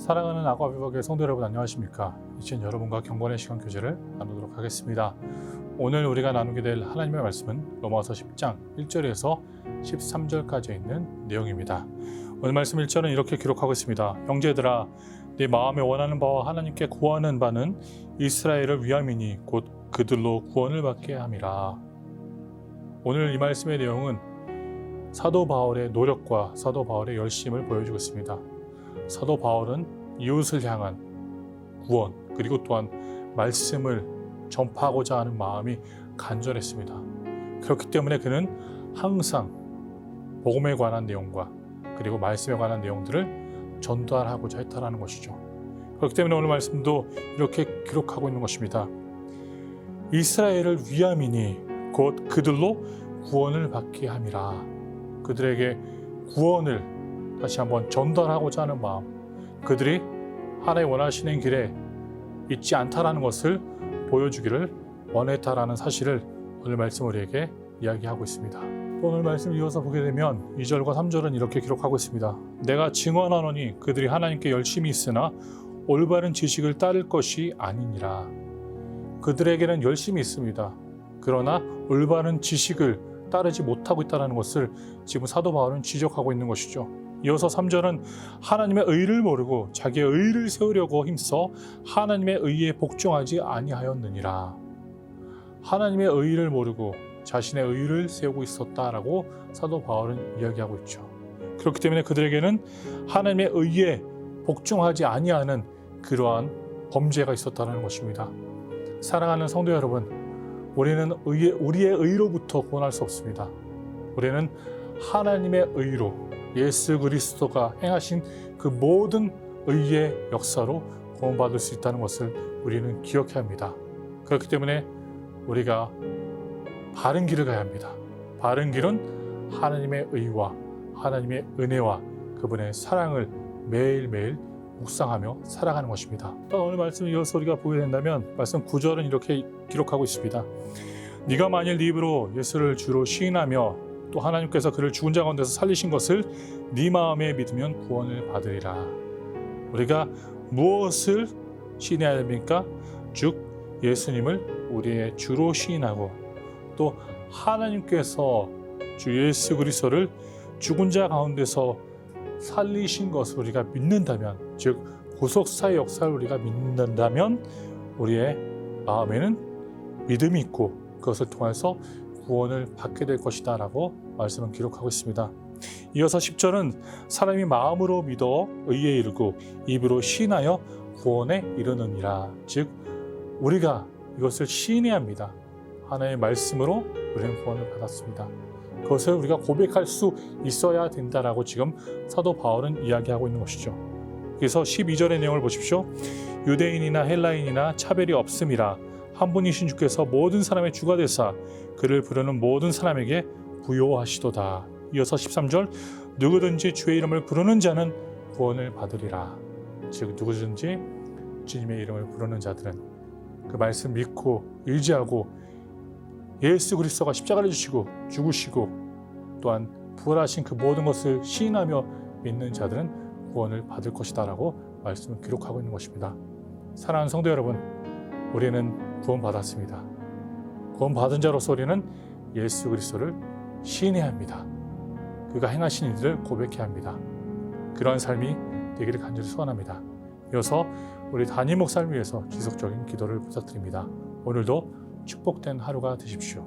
사랑하는 아과비버의 성도 여러분 안녕하십니까? 이젠 여러분과 경건의 시간 교제를 나누도록 하겠습니다. 오늘 우리가 나누게 될 하나님의 말씀은 로마서 10장 1절에서 13절까지 있는 내용입니다. 오늘 말씀 1절은 이렇게 기록하고 있습니다. 형제들아 네 마음에 원하는 바와 하나님께 구하는 바는 이스라엘을 위함이니 곧 그들로 구원을 받게 함이라. 오늘 이 말씀의 내용은 사도 바울의 노력과 사도 바울의 열심을 보여주고 있습니다. 사도 바울은 이웃을 향한 구원 그리고 또한 말씀을 전파하고자 하는 마음이 간절했습니다. 그렇기 때문에 그는 항상 복음에 관한 내용과 그리고 말씀에 관한 내용들을 전달하고자 했다는 것이죠. 그렇기 때문에 오늘 말씀도 이렇게 기록하고 있는 것입니다. 이스라엘을 위함이니 곧 그들로 구원을 받게 함이라. 그들에게 구원을 다시 한번 전달하고자 하는 마음, 그들이 하나님 원하시는 길에 있지 않다라는 것을 보여주기를 원했다라는 사실을 오늘 말씀 우리에게 이야기하고 있습니다. 오늘 말씀을 이어서 보게 되면 2절과 3절은 이렇게 기록하고 있습니다. 내가 증언하노니 그들이 하나님께 열심히 있으나 올바른 지식을 따를 것이 아니니라. 그들에게는 열심히 있습니다. 그러나 올바른 지식을 따르지 못하고 있다는 것을 지금 사도 바울은 지적하고 있는 것이죠. 이어서 3절은 하나님의 의를 모르고 자기의 의를 세우려고 힘써 하나님의 의에 복종하지 아니하였느니라. 하나님의 의를 모르고 자신의 의를 세우고 있었다라고 사도 바울은 이야기하고 있죠. 그렇기 때문에 그들에게는 하나님의 의에 복종하지 아니하는 그러한 범죄가 있었다는 것입니다. 사랑하는 성도 여러분, 우리는 우리의 의로부터 구원할 수 없습니다. 우리는 하나님의 의로 예수 그리스도가 행하신 그 모든 의의 역사로 구원받을 수 있다는 것을 우리는 기억해야 합니다. 그렇기 때문에 우리가 바른 길을 가야 합니다. 바른 길은 하나님의 의와 하나님의 은혜와 그분의 사랑을 매일매일 묵상하며 살아가는 것입니다. 오늘 말씀을 이어서 우리가 보게 된다면 말씀 9절은 이렇게 기록하고 있습니다. 네가 만일 네 입으로 예수를 주로 시인하며 또 하나님께서 그를 죽은 자 가운데서 살리신 것을 네 마음에 믿으면 구원을 받으리라. 우리가 무엇을 시인해야 됩니까? 즉 예수님을 우리의 주로 시인하고 또 하나님께서 주 예수 그리스도를 죽은 자 가운데서 살리신 것을 우리가 믿는다면, 즉 구속사의 역사를 우리가 믿는다면 우리의 마음에는 믿음이 있고 그것을 통해서 구원을 받게 될 것이다 라고 말씀은 기록하고 있습니다. 이어서 10절은 사람이 마음으로 믿어 의에 이르고 입으로 시인하여 구원에 이르느니라. 즉 우리가 이것을 시인해야 합니다. 하나님의 말씀으로 우리는 구원을 받았습니다. 그것을 우리가 고백할 수 있어야 된다라고 지금 사도 바울은 이야기하고 있는 것이죠. 그래서 12절의 내용을 보십시오. 유대인이나 헬라인이나 차별이 없음이라 한 분이신 주께서 모든 사람의 주가 되사 그를 부르는 모든 사람에게 부요하시도다. 이어서 13절 누구든지 주의 이름을 부르는 자는 구원을 받으리라. 즉 누구든지 주님의 이름을 부르는 자들은 그 말씀 믿고 의지하고 예수 그리스도가 십자가를 지시고 죽으시고 또한 부활하신 그 모든 것을 시인하며 믿는 자들은 구원을 받을 것이다 라고 말씀을 기록하고 있는 것입니다. 사랑하는 성도 여러분, 우리는 구원받았습니다. 구원받은 자로서 우리는 예수 그리스도를 시인해야 합니다. 그가 행하신 일들을 고백해야 합니다. 그러한 삶이 되기를 간절히 소원합니다. 이어서 우리 담임 목사를 위해서 지속적인 기도를 부탁드립니다. 오늘도 축복된 하루가 되십시오.